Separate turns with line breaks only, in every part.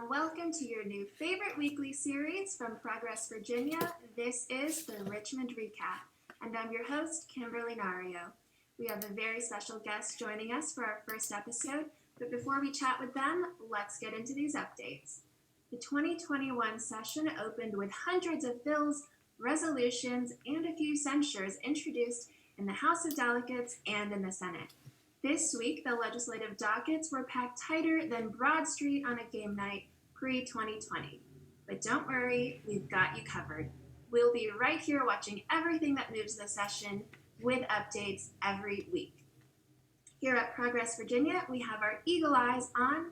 and welcome to your new favorite weekly series from Progress, Virginia. This is the Richmond Recap, and I'm your host, Kimberly Nario. We have a very special guest joining us for our first episode, but before we chat with them, let's get into these updates. The 2021 session opened with hundreds of bills, resolutions, and a few censures introduced in the House of Delegates and in the Senate. This week, the legislative dockets were packed tighter than Broad Street on a game night pre-2020. But don't worry, we've got you covered. We'll be right here watching everything that moves the session with updates every week. Here at Progress, Virginia, we have our eagle eyes on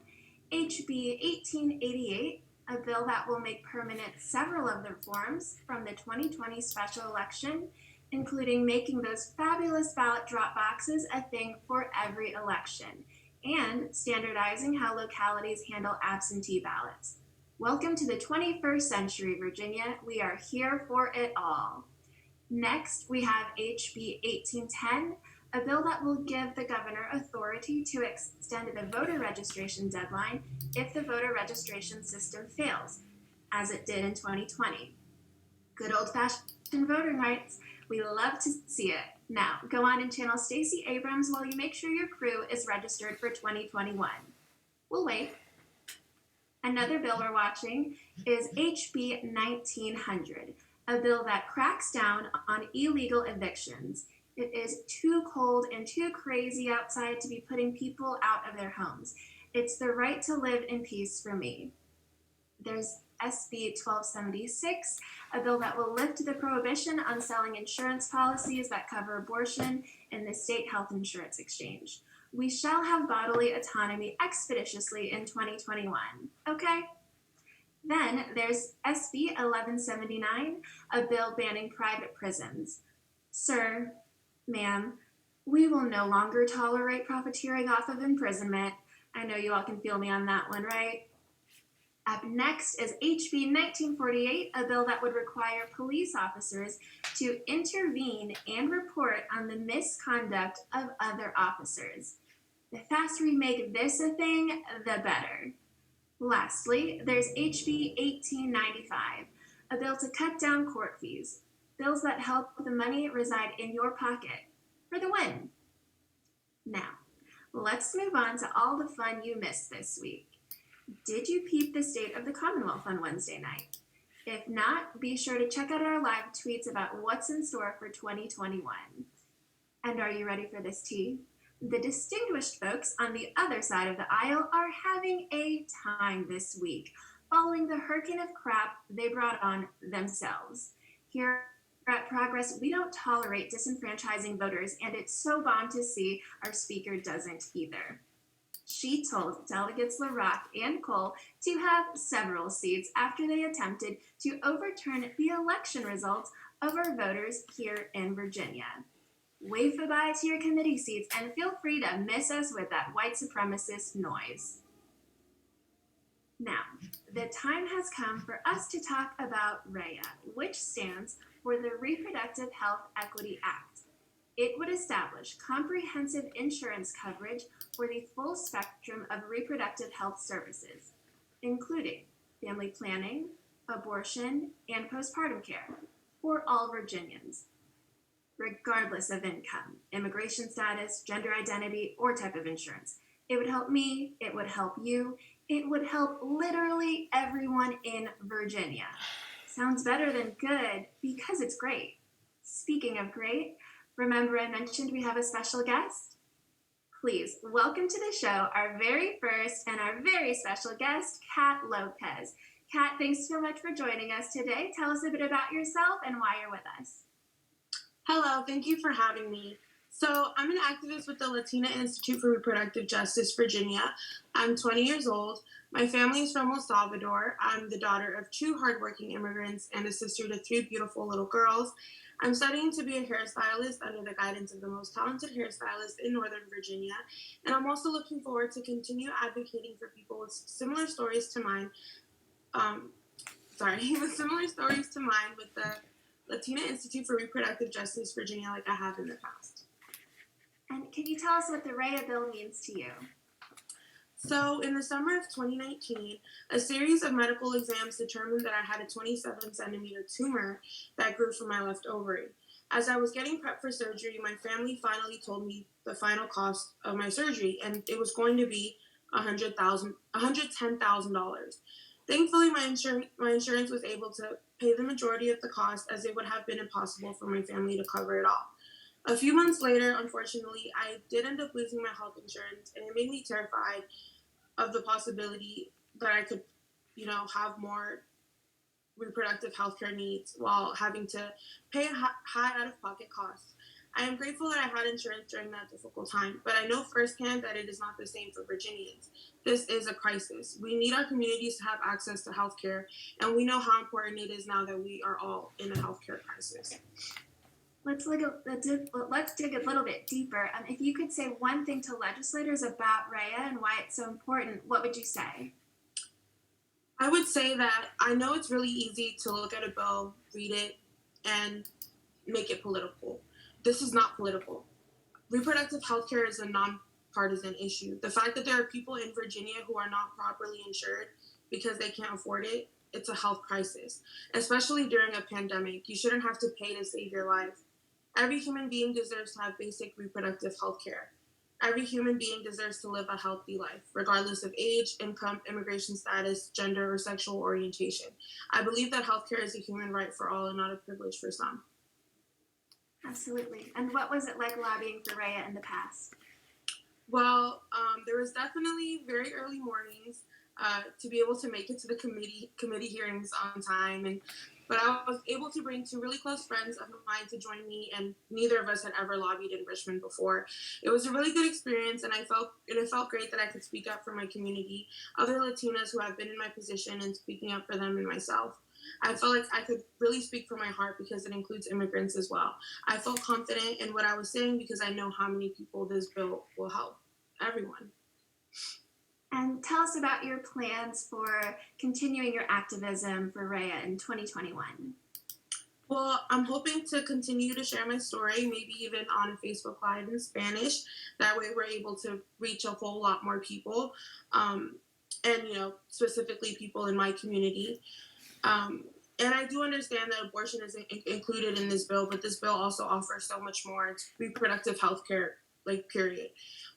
HB 1888, a bill that will make permanent several of the reforms from the 2020 special election, including making those fabulous ballot drop boxes a thing for every election, and standardizing how localities handle absentee ballots. Welcome to the 21st century, Virginia. We are here for it all. Next, we have HB 1810, a bill that will give the governor authority to extend the voter registration deadline if the voter registration system fails, as it did in 2020. Good old-fashioned voting rights. We love to see it. Now, go on and channel Stacey Abrams while you make sure your crew is registered for 2021. We'll wait. Another bill we're watching is HB 1900, a bill that cracks down on illegal evictions. It is too cold and too crazy outside to be putting people out of their homes. It's the right to live in peace for me. There's SB 1276, a bill that will lift the prohibition on selling insurance policies that cover abortion in the state health insurance exchange. We shall have bodily autonomy expeditiously in 2021, okay? Then there's SB 1179, a bill banning private prisons. Sir, ma'am, we will no longer tolerate profiteering off of imprisonment. I know you all can feel me on that one, right? Up next is HB 1948, a bill that would require police officers to intervene and report on the misconduct of other officers. The faster we make this a thing, the better. Lastly, there's HB 1895, a bill to cut down court fees. Bills that help the money reside in your pocket. For the win. Now, let's move on to all the fun you missed this week. Did you peep the State of the Commonwealth on Wednesday night? If not, be sure to check out our live tweets about what's in store for 2021. And are you ready for this tea? The distinguished folks on the other side of the aisle are having a time this week, following the hurricane of crap they brought on themselves. Here at Progress, we don't tolerate disenfranchising voters, and it's so bomb to see our speaker doesn't either. She told Delegates LaRock and Cole to have several seats after they attempted to overturn the election results of our voters here in Virginia. Wave goodbye to your committee seats and feel free to miss us with that white supremacist noise. Now, the time has come for us to talk about REA, which stands for the Reproductive Health Equity Act. It would establish comprehensive insurance coverage for the full spectrum of reproductive health services, including family planning, abortion, and postpartum care for all Virginians, regardless of income, immigration status, gender identity, or type of insurance. It would help me, it would help you, it would help literally everyone in Virginia. Sounds better than good because it's great. Speaking of great, remember I mentioned we have a special guest? Please welcome to the show our very first and our very special guest, Kat Lopez. Kat, thanks so much for joining us today. Tell us a bit about yourself and why you're with us.
Hello, thank you for having me. So I'm an activist with the Latina Institute for Reproductive Justice, Virginia. I'm 20 years old. My family is from El Salvador. I'm the daughter of 2 hardworking immigrants and a sister to 3 beautiful little girls. I'm studying to be a hairstylist under the guidance of the most talented hairstylist in Northern Virginia. And I'm also looking forward to continue advocating for people with similar stories to mine. With similar stories to mine with the Latina Institute for Reproductive Justice, Virginia, like I have in the past.
And can you tell us what the REA bill means to you?
So, in the summer of 2019, a series of medical exams determined that I had a 27 centimeter tumor that grew from my left ovary. As I was getting prepped for surgery, my family finally told me the final cost of my surgery, and it was going to be $110,000. Thankfully, my insurance was able to pay the majority of the cost, as it would have been impossible for my family to cover it all. A few months later, unfortunately, I did end up losing my health insurance, and it made me terrified of the possibility that I could, have more reproductive healthcare needs while having to pay high out-of-pocket costs. I am grateful that I had insurance during that difficult time, but I know firsthand that it is not the same for Virginians. This is a crisis. We need our communities to have access to healthcare, and we know how important it is now that we are all in a healthcare crisis.
Let's dig a little bit deeper. If you could say one thing to legislators about RHEA and why it's so important, what would you say?
I would say that I know it's really easy to look at a bill, read it, and make it political. This is not political. Reproductive health care is a nonpartisan issue. The fact that there are people in Virginia who are not properly insured because they can't afford it, it's a health crisis. Especially during a pandemic, you shouldn't have to pay to save your life. Every human being deserves to have basic reproductive health care. Every human being deserves to live a healthy life, regardless of age, income, immigration status, gender, or sexual orientation. I believe that healthcare is a human right for all and not a privilege for some.
Absolutely. And what was it like lobbying for RHEA in the past?
Well, there was definitely very early mornings to be able to make it to the committee hearings on time, but I was able to bring two really close friends of mine to join me, and neither of us had ever lobbied in Richmond before. It was a really good experience, and it felt great that I could speak up for my community, other Latinas who have been in my position, and speaking up for them and myself. I felt like I could really speak from my heart because it includes immigrants as well. I felt confident in what I was saying because I know how many people this bill will help. Everyone.
And tell us about your plans for continuing your activism for RHEA in 2021.
Well, I'm hoping to continue to share my story, maybe even on Facebook Live in Spanish. That way we're able to reach a whole lot more people, and, specifically people in my community. And I do understand that abortion is included in this bill, but this bill also offers so much more. It's reproductive health care, period.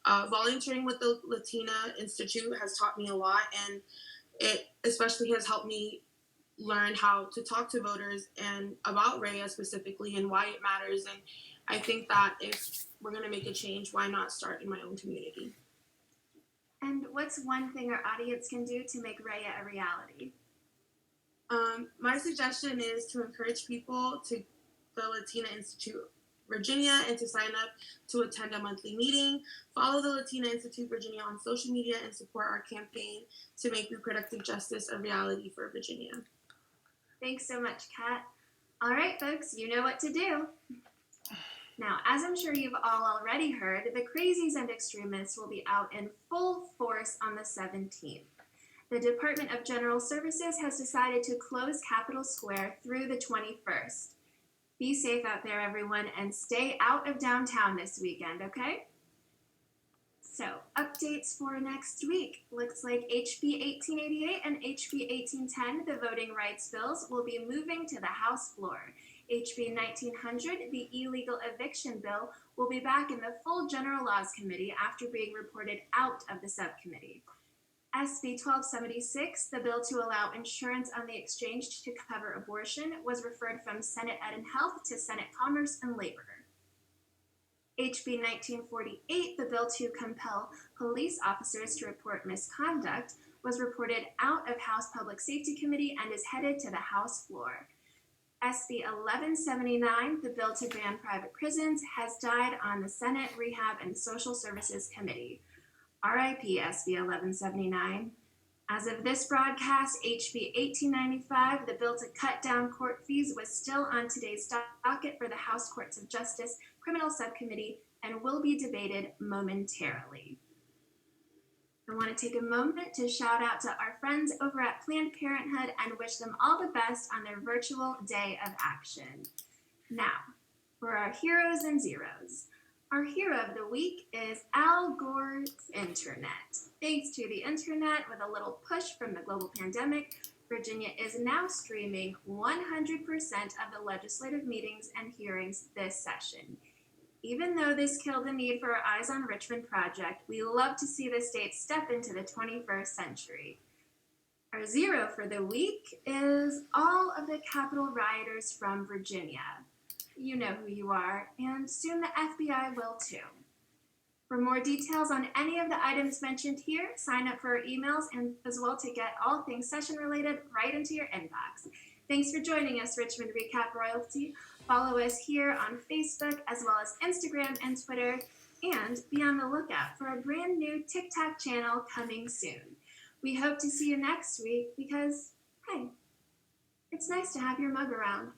Volunteering with the Latina Institute has taught me a lot, and it especially has helped me learn how to talk to voters and about RHEA specifically and why it matters. And I think that if we're going to make a change, why not start in my own community?
And what's one thing our audience can do to make RHEA a reality?
My suggestion is to encourage people to the Latina Institute Virginia and to sign up to attend a monthly meeting, follow the Latina Institute Virginia on social media, and support our campaign to make reproductive justice a reality for Virginia.
Thanks so much, Kat. All right, folks, you know what to do. Now, as I'm sure you've all already heard, the crazies and extremists will be out in full force on the 17th. The Department of General Services has decided to close Capitol Square through the 21st. Be safe out there, everyone, and stay out of downtown this weekend, okay? So, updates for next week. Looks like HB 1888 and HB 1810, the voting rights bills, will be moving to the House floor. HB 1900, the illegal eviction bill, will be back in the full General Laws Committee after being reported out of the subcommittee. SB 1276, the bill to allow insurance on the exchange to cover abortion, was referred from Senate Ed and Health to Senate Commerce and Labor. HB 1948, the bill to compel police officers to report misconduct, was reported out of House Public Safety Committee and is headed to the House floor. SB 1179, the bill to ban private prisons, has died on the Senate Rehab and Social Services Committee. RIP SB 1179. As of this broadcast, HB 1895, the bill to cut down court fees, was still on today's docket for the House Courts of Justice Criminal Subcommittee and will be debated momentarily. I want to take a moment to shout out to our friends over at Planned Parenthood and wish them all the best on their virtual day of action. Now, for our heroes and zeros. Our hero of the week is Al Gore's internet. Thanks to the internet, with a little push from the global pandemic, Virginia is now streaming 100% of the legislative meetings and hearings this session. Even though this killed the need for our Eyes on Richmond project, we love to see the state step into the 21st century. Our zero for the week is all of the Capitol rioters from Virginia. You know who you are, and soon the FBI will too. For more details on any of the items mentioned here, sign up for our emails and as well to get all things session related right into your inbox. Thanks for joining us, Richmond Recap Royalty. Follow us here on Facebook as well as Instagram and Twitter, and be on the lookout for a brand new TikTok channel coming soon. We hope to see you next week because, hey, it's nice to have your mug around.